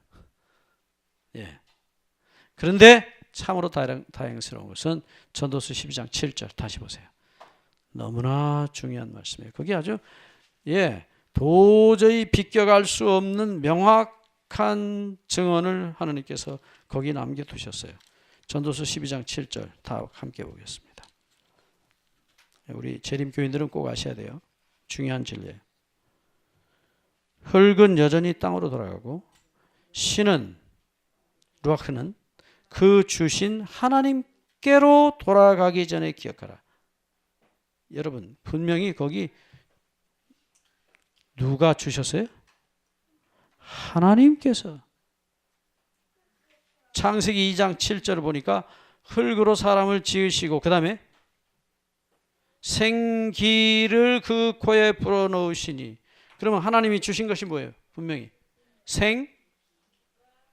예. 그런데 참으로 다행스러운 것은 전도서 12장 7절 다시 보세요. 너무나 중요한 말씀이에요. 거기 아주 도저히 비껴갈 수 없는 명확한 증언을 하나님께서 거기 남겨두셨어요. 전도서 12장 7절 다 함께 보겠습니다. 우리 재림교인들은 꼭 아셔야 돼요. 중요한 진리예요. 흙은 여전히 땅으로 돌아가고 신은 루아크는 그 주신 하나님께로 돌아가기 전에 기억하라. 여러분 분명히 거기 누가 주셨어요? 하나님께서. 창세기 2장 7절을 보니까 흙으로 사람을 지으시고 그 다음에 생기를 그 코에 불어넣으시니. 그러면 하나님이 주신 것이 뭐예요? 분명히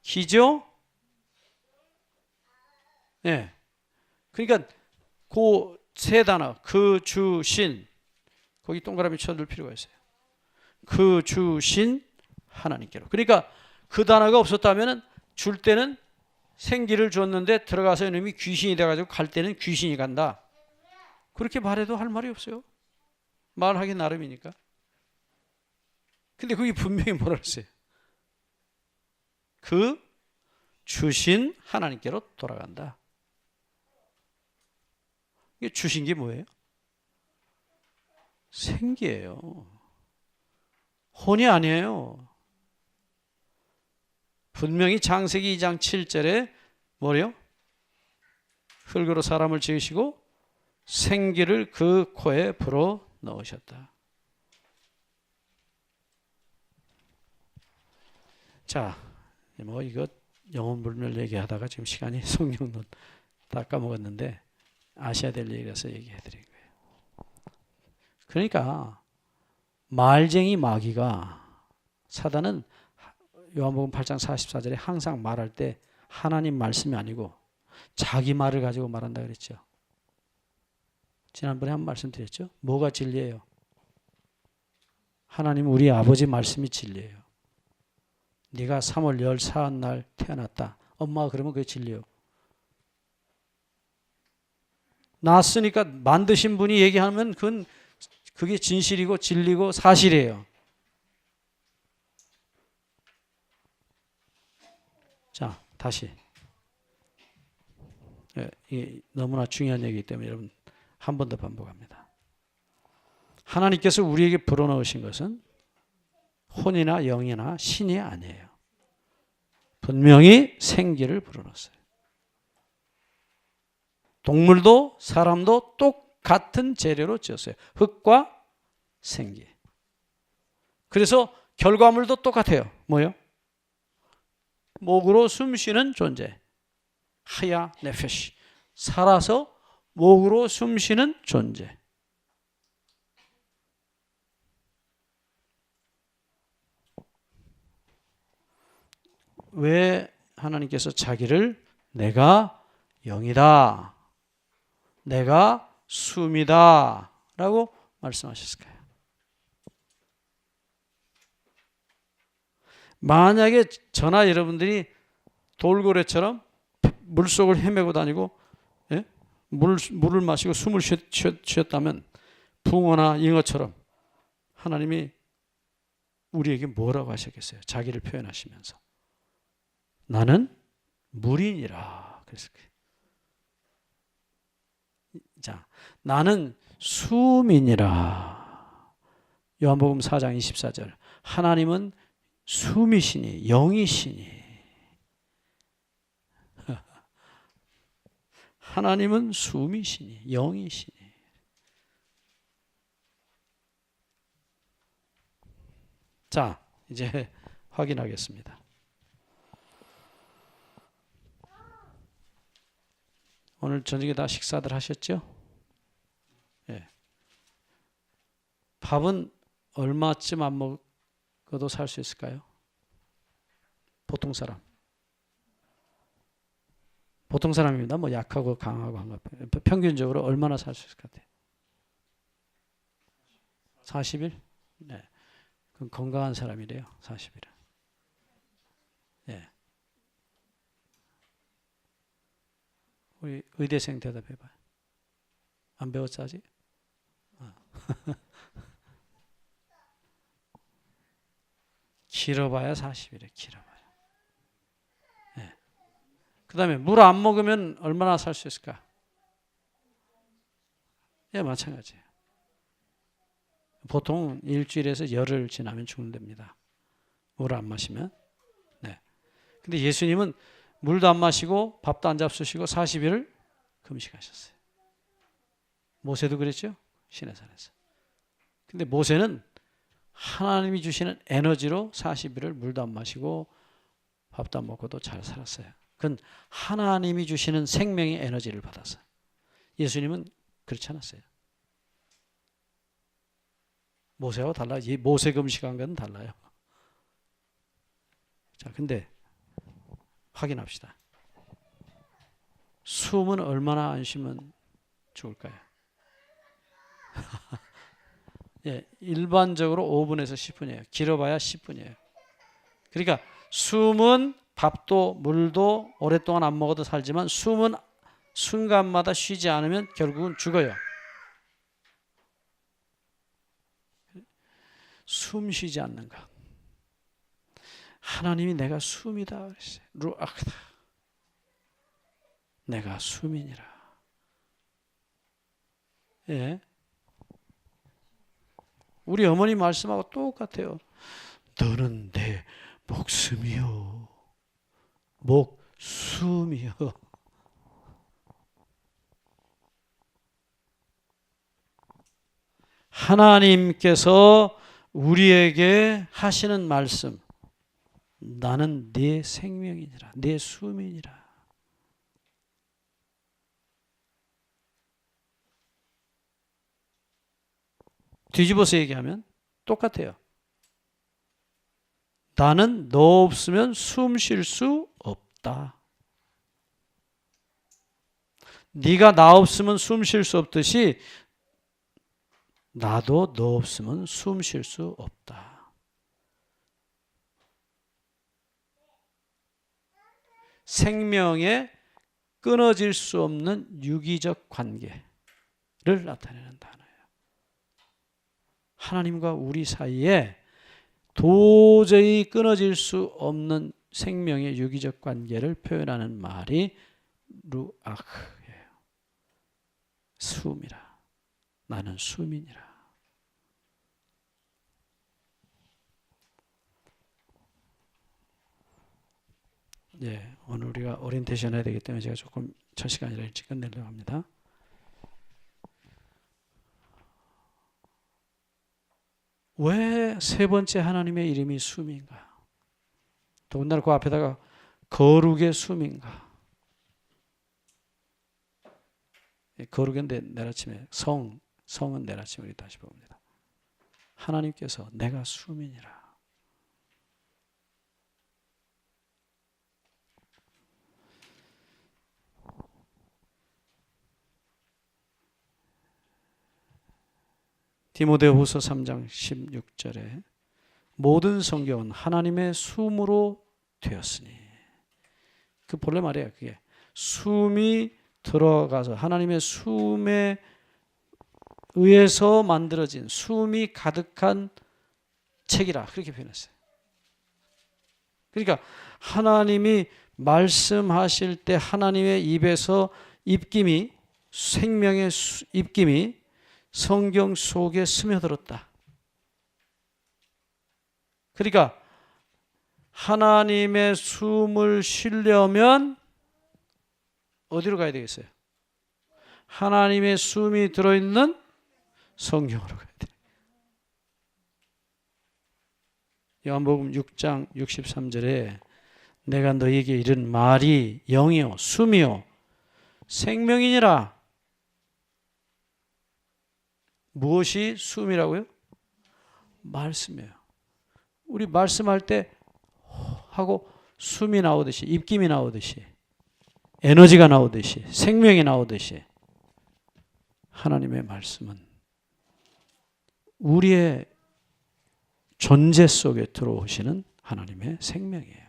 생기죠? 네. 그러니까 그 세 단어 그 주신 거기 동그라미 쳐둘 필요가 있어요. 그 주신 하나님께로. 그러니까 그 단어가 없었다면 줄 때는 생기를 줬는데 들어가서 이놈이 귀신이 돼가지고 갈 때는 귀신이 간다. 그렇게 말해도 할 말이 없어요. 말하기 나름이니까. 근데 그게 분명히 뭐라 그랬어요? 그 주신 하나님께로 돌아간다. 이게 주신 게 뭐예요? 생기예요. 혼이 아니에요. 분명히 창세기 2장 7절에 뭐래요? 흙으로 사람을 지으시고 생기를 그 코에 불어 넣으셨다. 자, 뭐 이거 영혼불멸 얘기하다가 지금 시간이 성경론 다 까먹었는데 아셔야 될 얘기라서 얘기해 드린 거예요. 그러니까 말쟁이 마귀가 사단은 요한복음 8장 44절에 항상 말할 때 하나님 말씀이 아니고 자기 말을 가지고 말한다 그랬죠. 지난번에 한 말씀 드렸죠. 뭐가 진리예요? 하나님 우리 아버지 말씀이 진리예요. 네가 3월 14날 태어났다. 엄마가 그러면 그게 진리예요. 낳았으니까 만드신 분이 얘기하면 그게 진실이고 진리고 사실이에요. 자, 다시. 이게 너무나 중요한 얘기이기 때문에 여러분 한 번 더 반복합니다. 하나님께서 우리에게 불어넣으신 것은 혼이나 영이나 신이 아니에요. 분명히 생기를 불어넣었어요. 동물도 사람도 똑같은 재료로 지었어요. 흙과 생기. 그래서 결과물도 똑같아요. 뭐요? 목으로 숨쉬는 존재. 하야 네페시. 살아서 목으로 숨쉬는 존재. 왜 하나님께서 자기를 내가 영이다. 내가 숨이다. 라고 말씀하셨을까요? 만약에 저나 여러분들이 돌고래처럼 물속을 헤매고 다니고 물을 마시고 숨을 쉬었다면 붕어나 잉어처럼 하나님이 우리에게 뭐라고 하셨겠어요? 자기를 표현하시면서 나는 물이니라 그랬을 거예요. 자, 나는 숨이니라. 요한복음 4장 24절. 하나님은 숨이시니 영이시니. 하나님은 숨이시니 영이시니. 자, 이제 확인하겠습니다. 오늘 저녁에 다 식사들 하셨죠? 예. 밥은 얼마쯤 안 먹어도 살 수 있을까요? 보통 사람. 보통 사람입니다. 뭐 약하고 강하고 한 것. 평균적으로 얼마나 살 수 있을 것 같아요? 40일? 네. 그럼 건강한 사람이래요. 40일은. 예. 우리 의대생 대답해봐요. 안 배웠어 아직? 길어봐야 40일에 길어봐야. 예. 그 다음에 물 안 먹으면 얼마나 살 수 있을까? 예, 마찬가지예요. 보통 일주일에서 열흘 지나면 죽는답니다. 물 안 마시면. 네. 근데 예수님은 물도 안 마시고 밥도 안 잡수시고 40일을 금식하셨어요. 모세도 그랬죠? 시내산에서. 근데 모세는 하나님이 주시는 에너지로 40일을 물도 안 마시고 밥도 안 먹고도 잘 살았어요. 그건 하나님이 주시는 생명의 에너지를 받았어요. 예수님은 그렇지 않았어요. 모세와 달라요. 이 모세 금식한 건 달라요. 자, 근데 확인합시다. 숨은 얼마나 안 쉬면 죽을까요? 예, 일반적으로 5분에서 10분이에요. 길어봐야 10분이에요. 그러니까 숨은 밥도 물도 오랫동안 안 먹어도 살지만 숨은 순간마다 쉬지 않으면 결국은 죽어요. 숨 쉬지 않는 것. 하나님이 내가 숨이다 그랬어요. 루아크다. 내가 숨이니라. 예. 우리 어머니 말씀하고 똑같아요. 너는 내 목숨이요. 목숨이요. 하나님께서 우리에게 하시는 말씀. 나는 네 생명이니라. 네 숨이니라. 뒤집어서 얘기하면 똑같아요. 나는 너 없으면 숨 쉴 수 없다. 네가 나 없으면 숨 쉴 수 없듯이 나도 너 없으면 숨 쉴 수 없다. 생명에 끊어질 수 없는 유기적 관계를 나타내는 단어예요. 하나님과 우리 사이에 도저히 끊어질 수 없는 생명의 유기적 관계를 표현하는 말이 루아크예요. 숨이라. 나는 숨이니라. 예, 오늘 우리가 오리엔테이션 해야 되기 때문에 제가 조금 첫 시간이라 일찍 끝내려고 합니다. 왜 세 번째 하나님의 이름이 숨인가? 더군다나 그 앞에다가 거룩의 숨인가? 거룩인데 내일 아침에 성은 내일 아침에 우리 다시 봅니다. 하나님께서 내가 숨이니라. 디모데후서 3장 16절에 모든 성경은 하나님의 숨으로 되었으니 그 본래 말이에요. 그게 숨이 들어가서 하나님의 숨에 의해서 만들어진 숨이 가득한 책이라 그렇게 표현했어요. 그러니까 하나님이 말씀하실 때 하나님의 입에서 입김이 생명의 입김이 성경 속에 스며들었다. 그러니까 하나님의 숨을 쉬려면 어디로 가야 되겠어요? 하나님의 숨이 들어있는 성경으로 가야 돼요. 요한복음 6장 63절에 내가 너희에게 이른 말이 영이요 숨이요 생명이니라. 무엇이 숨이라고요? 말씀이에요. 우리 말씀할 때 하고 숨이 나오듯이, 입김이 나오듯이, 에너지가 나오듯이, 생명이 나오듯이 하나님의 말씀은 우리의 존재 속에 들어오시는 하나님의 생명이에요.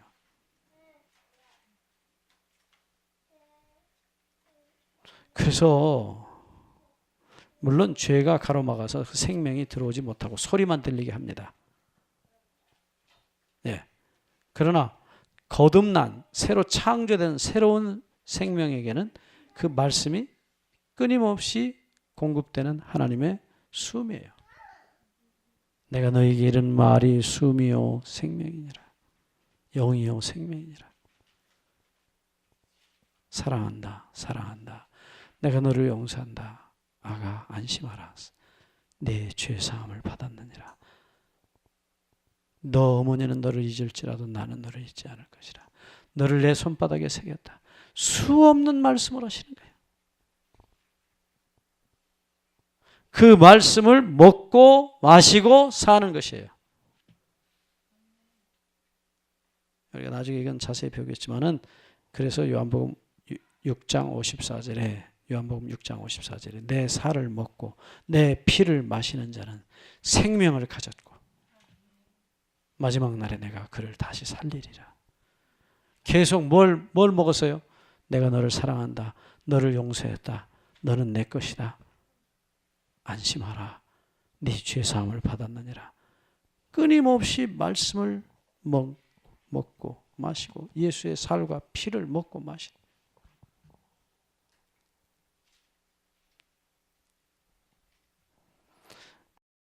그래서 물론 죄가 가로막아서 그 생명이 들어오지 못하고 소리만 들리게 합니다. 예. 그러나 거듭난 새로 창조된 새로운 생명에게는 그 말씀이 끊임없이 공급되는 하나님의 숨이에요. 내가 너에게 이른 말이 숨이요 생명이니라. 영이요 생명이니라. 사랑한다. 사랑한다. 내가 너를 용서한다. 아가 안심하라. 내 죄사함을 받았느니라. 너 어머니는 너를 잊을지라도 나는 너를 잊지 않을 것이라. 너를 내 손바닥에 새겼다. 수없는 말씀을 하시는 거예요. 그 말씀을 먹고 마시고 사는 것이에요. 우리가 나중에 이건 자세히 배우겠지만은 그래서 요한복음 6장 54절에 요한복음 6장 54절에 내 살을 먹고 내 피를 마시는 자는 생명을 가졌고 마지막 날에 내가 그를 다시 살리리라. 계속 뭘 먹었어요? 내가 너를 사랑한다. 너를 용서했다. 너는 내 것이다. 안심하라. 네 죄사함을 받았느니라. 끊임없이 말씀을 먹고 마시고 예수의 살과 피를 먹고 마시는